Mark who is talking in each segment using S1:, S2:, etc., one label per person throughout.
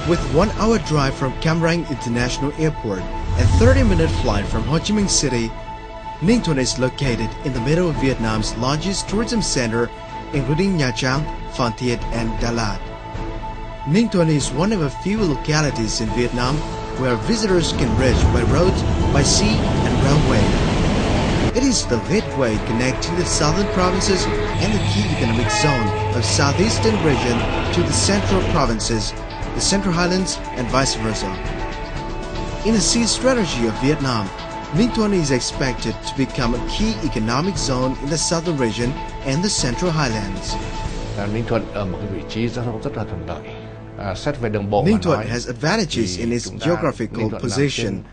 S1: With 1 hour drive from Cam Ranh International Airport and 30-minute flight from Ho Chi Minh City, Ninh Thuận is located in the middle of Vietnam's largest tourism center, including Nha Trang, Phan Thiết, and Đà Lạt. Ninh Thuận is one of a few localities in Vietnam where visitors can reach by road, by sea, and railway. It is the gateway connecting the southern provinces and the key economic zone of southeastern region to the central provinces, the Central Highlands, and vice versa. In the sea strategy of Vietnam, Ninh Thuận is expected to become a key economic zone in the southern region and the Central Highlands.
S2: Ninh Thuận ở một cái vị trí giao thông rất là thuận lợi.
S1: Ninh Thuận has advantages in its geographical position.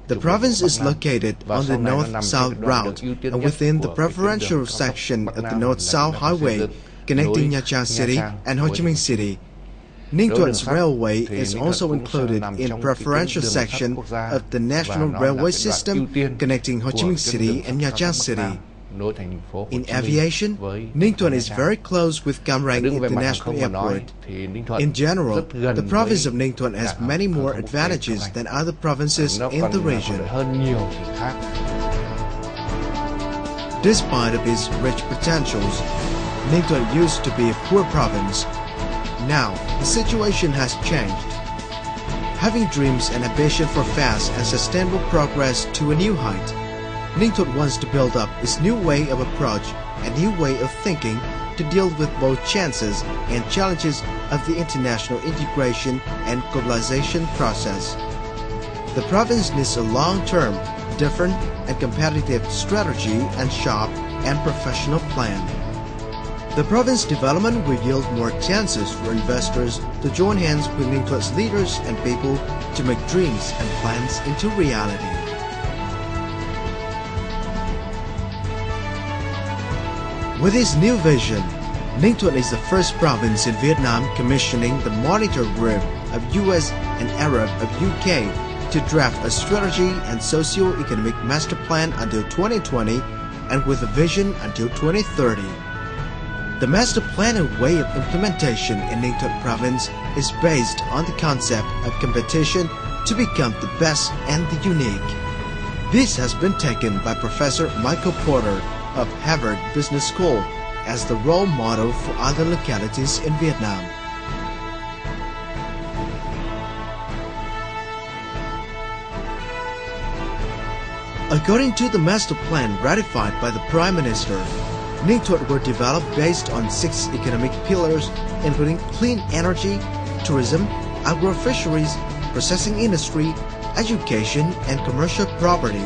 S1: The province is located on the north-south route and within the preferential section of the north-south highway connecting Nha Trang City and Ho Chi Minh City. Ninh Thuận Railway is also included in preferential section of the national railway system connecting Ho Chi Minh City and Nha Trang City. In aviation, Ninh Thuận is very close with Cam Ranh International Airport. In general, the province of Ninh Thuận has many more advantages than other provinces in the region. Despite of its rich potentials, Ninh Thuận used to be a poor province. Now, the situation has changed. Having dreams and ambition for fast and sustainable progress to a new height, Ninh Thuận wants to build up its new way of approach and new way of thinking to deal with both chances and challenges of the international integration and globalization process. The province needs a long-term, different and competitive strategy and sharp and professional plan. The province development will yield more chances for investors to join hands with Ninh Thuận leaders and people to make dreams and plans into reality. With his new vision, Ninh Thuận is the first province in Vietnam commissioning the Monitor Group of US and Arab of UK to draft a strategy and socio-economic master plan until 2020 and with a vision until 2030. The master plan and way of implementation in Ninh Thuận province is based on the concept of competition to become the best and the unique. This has been taken by Professor Michael Porter of Harvard Business School as the role model for other localities in Vietnam. According to the master plan ratified by the Prime Minister, Ninh Thuận were developed based on 6 economic pillars including clean energy, tourism, agro-fisheries, processing industry, education, and commercial property.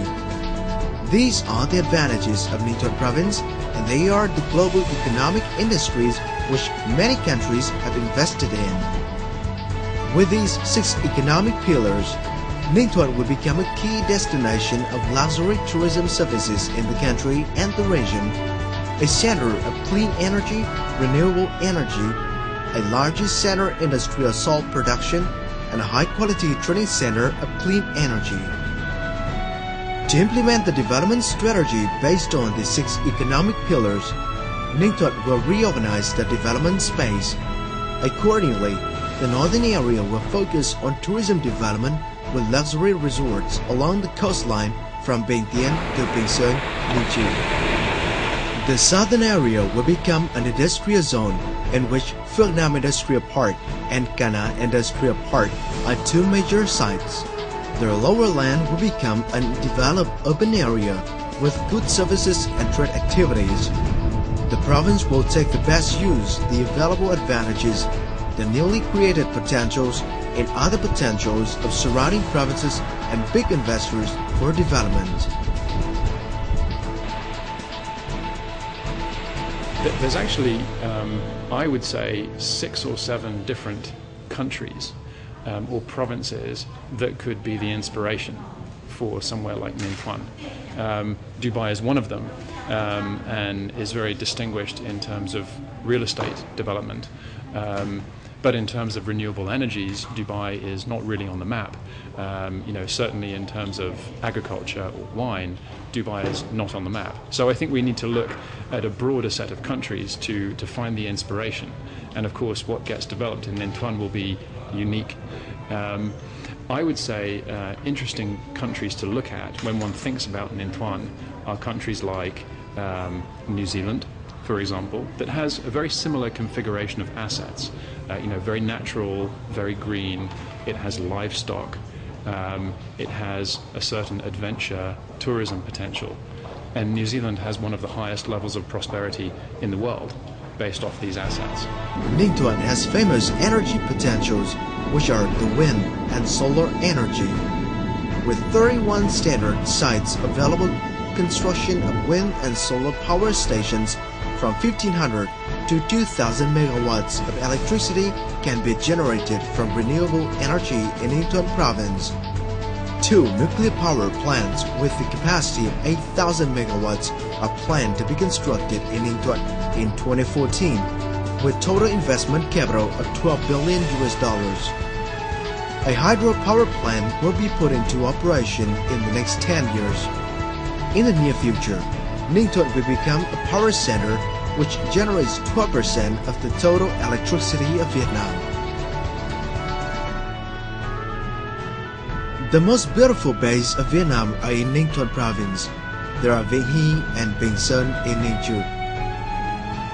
S1: These are the advantages of Ninh Thuận province, and they are the global economic industries which many countries have invested in. With these 6 economic pillars, Ninh Thuận will become a key destination of luxury tourism services in the country and the region, a center of clean energy, renewable energy, a largest center in industrial salt production, and a high-quality training center of clean energy. To implement the development strategy based on the 6 economic pillars, Ninh Thuận will reorganize the development space. Accordingly, the northern area will focus on tourism development with luxury resorts along the coastline from Bình Tiên to Bình Sơn, Ninh Chieu. The southern area will become an industrial zone in which Phước Nam Industrial Park and Ca Na Industrial Park are 2 major sites. The lower land will become a developed urban area with good services and trade activities. The province will take the best use the available advantages, the newly created potentials, and other potentials of surrounding provinces and big investors for development.
S3: There's actually, I would say, 6 or 7 different countries or provinces that could be the inspiration for somewhere like Ninh Thuận. Dubai is one of them and is very distinguished in terms of real estate development. But in terms of renewable energies, Dubai is not really on the map. Certainly in terms of agriculture or wine, Dubai is not on the map. So I think we need to look at a broader set of countries to find the inspiration. And of course, what gets developed in Ningtuan will be unique. I would say interesting countries to look at when one thinks about Ningtuan are countries like New Zealand, for example, that has a very similar configuration of assets. Very natural, very green. It has livestock. It has a certain adventure tourism potential. And New Zealand has one of the highest levels of prosperity in the world based off these assets.
S1: Ningtuan has famous energy potentials, which are the wind and solar energy. With 31 standard sites available, construction of wind and solar power stations from 1,500 to 2,000 megawatts of electricity can be generated from renewable energy in Ningtuan province. 2 nuclear power plants with the capacity of 8,000 megawatts are planned to be constructed in Ningtuan in 2014, with total investment capital of $12 billion. A hydropower plant will be put into operation in the next 10 years. In the near future, Ningtuan will become a power center which generates 12% of the total electricity of Vietnam. The most beautiful bays of Vietnam are in Ningtuan province. There are Vinh Hy and Bình Sơn in Ninh Chụp.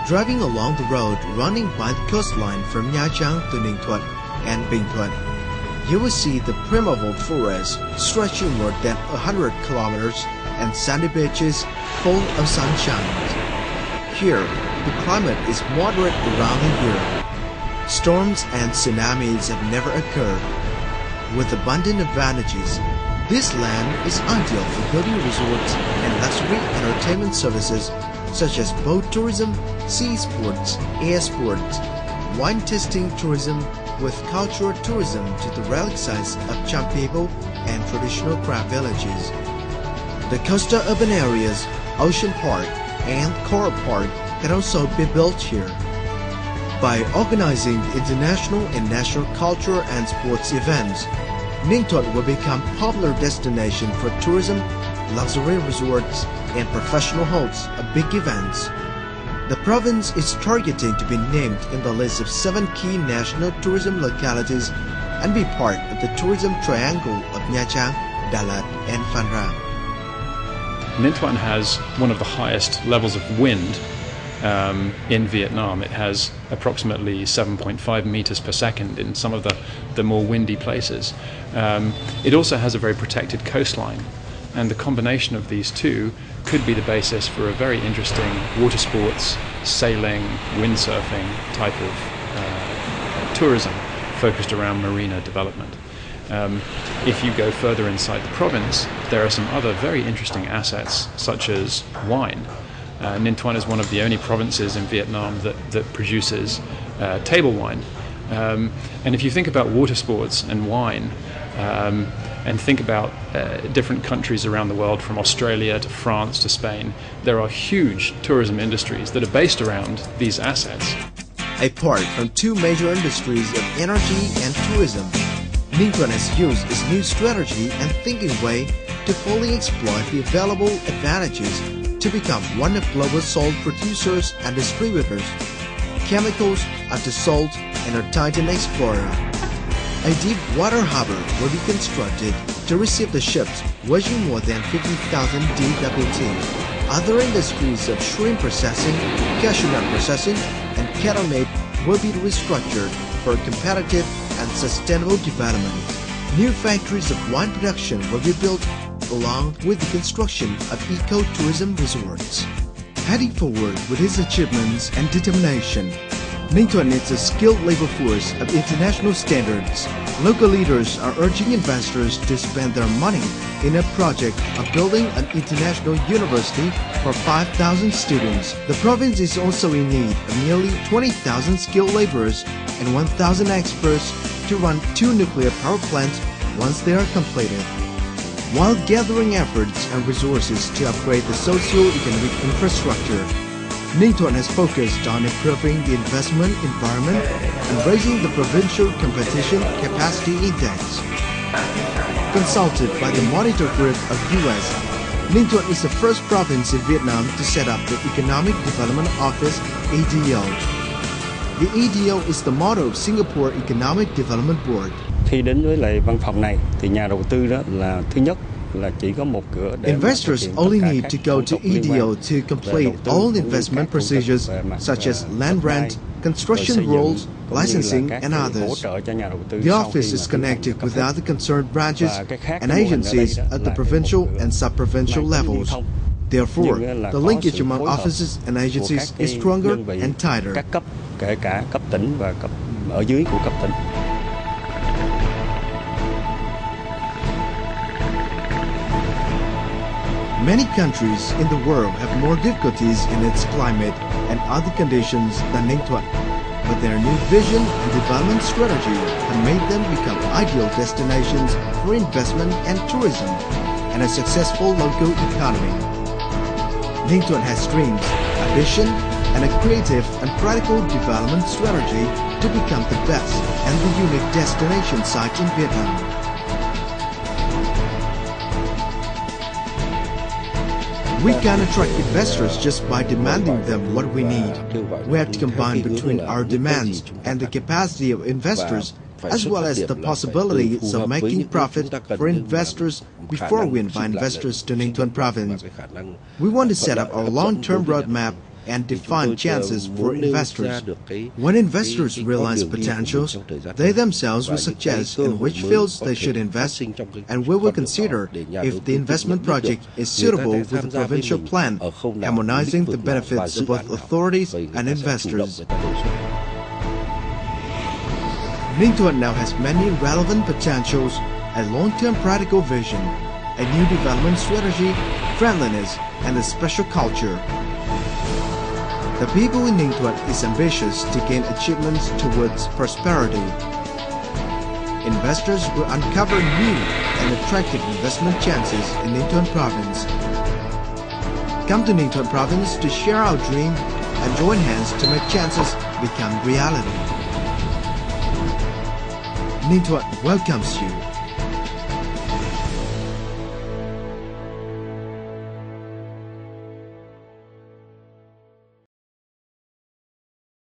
S1: Driving along the road running by the coastline from Nha Trang to Ninh Thuận and Bình Thuận, you will see the primeval forest stretching more than 100 kilometers and sandy beaches full of sunshine. Here, the climate is moderate around the year. Storms and tsunamis have never occurred. With abundant advantages, this land is ideal for building resorts and luxury entertainment services such as boat tourism, sea sports, air sports, wine tasting tourism with cultural tourism to the relic sites of Cham people and traditional craft villages. The coastal urban areas, Ocean Park and Coral Park can also be built here. By organizing international and national cultural and sports events, Ningtuan will become a popular destination for tourism, luxury resorts, and professional hosts of big events. The province is targeting to be named in the list of 7 key national tourism localities and be part of the tourism triangle of Nha Trang, Đà Lạt, and Phan Rang.
S3: Ningtuan has one of the highest levels of wind in Vietnam. It has approximately 7.5 meters per second in some of the more windy places. It also has a very protected coastline, and the combination of these two could be the basis for a very interesting water sports, sailing, windsurfing type of tourism focused around marina development. If you go further inside the province, there are some other very interesting assets, such as wine. Ningtuan is one of the only provinces in Vietnam that produces table wine. And if you think about water sports and wine, and think about different countries around the world, from Australia to France to Spain, there are huge tourism industries that are based around these assets.
S1: Apart from 2 major industries of energy and tourism, Ningtuan has used its new strategy and thinking way to fully exploit the available advantages to become one of global salt producers and distributors. Chemicals after salt and a Titan Explorer. A deep water harbor will be constructed to receive the ships weighing more than 50,000 DWT. Other industries of shrimp processing, cashew nut processing, and cattle meat will be restructured for competitive and sustainable development. New factories of wine production will be built along with the construction of eco-tourism resorts. Heading forward with his achievements and determination, Ningtuan needs a skilled labor force of international standards. Local leaders are urging investors to spend their money in a project of building an international university for 5,000 students. The province is also in need of nearly 20,000 skilled laborers and 1,000 experts to run 2 nuclear power plants once they are completed, while gathering efforts and resources to upgrade the socio-economic infrastructure. Ninh Thuận has focused on improving the investment environment and raising the provincial competition capacity index. Consulted by the Monitor Group of US, Ninh Thuận is the first province in Vietnam to set up the Economic Development Office, EDO. The EDO is the motto of Singapore Economic Development Board.
S4: Khi đến với lại văn phòng này thì nhà đầu tư đó là thứ nhất là chỉ có một cửa để
S1: investors only need to go to EDO to complete all investment procedures such as land rent, construction rules, licensing and others. The office is connected with other concerned branches and agencies at the provincial and sub-provincial levels. Therefore, the linkage among offices and agencies is stronger and tighter.
S4: Các cấp, kể cả cấp tỉnh và cấp ở dưới của cấp tỉnh.
S1: Many countries in the world have more difficulties in its climate and other conditions than Ninh Thuận, but their new vision and development strategy have made them become ideal destinations for investment and tourism and a successful local economy. Ninh Thuận has dreams, ambition, and a creative and practical development strategy to become the best and the unique destination site in Vietnam. We can't attract investors just by demanding them what we need. We have to combine between our demands and the capacity of investors, as well as the possibilities of making profit for investors before we invite investors to Ninh Thuận province. We want to set up our long-term roadmap and define chances for investors. When investors realize potentials, they themselves will suggest in which fields they should invest, and we will consider if the investment project is suitable with the provincial plan, harmonizing the benefits of both authorities and investors. Ninh Thuận now has many relevant potentials, a long-term practical vision, a new development strategy, friendliness, and a special culture. The people in Ninh Thuận is ambitious to gain achievements towards prosperity. Investors will uncover new and attractive investment chances in Ninh Thuận province. Come to Ninh Thuận province to share our dream and join hands to make chances become reality. Ninh Thuận welcomes you.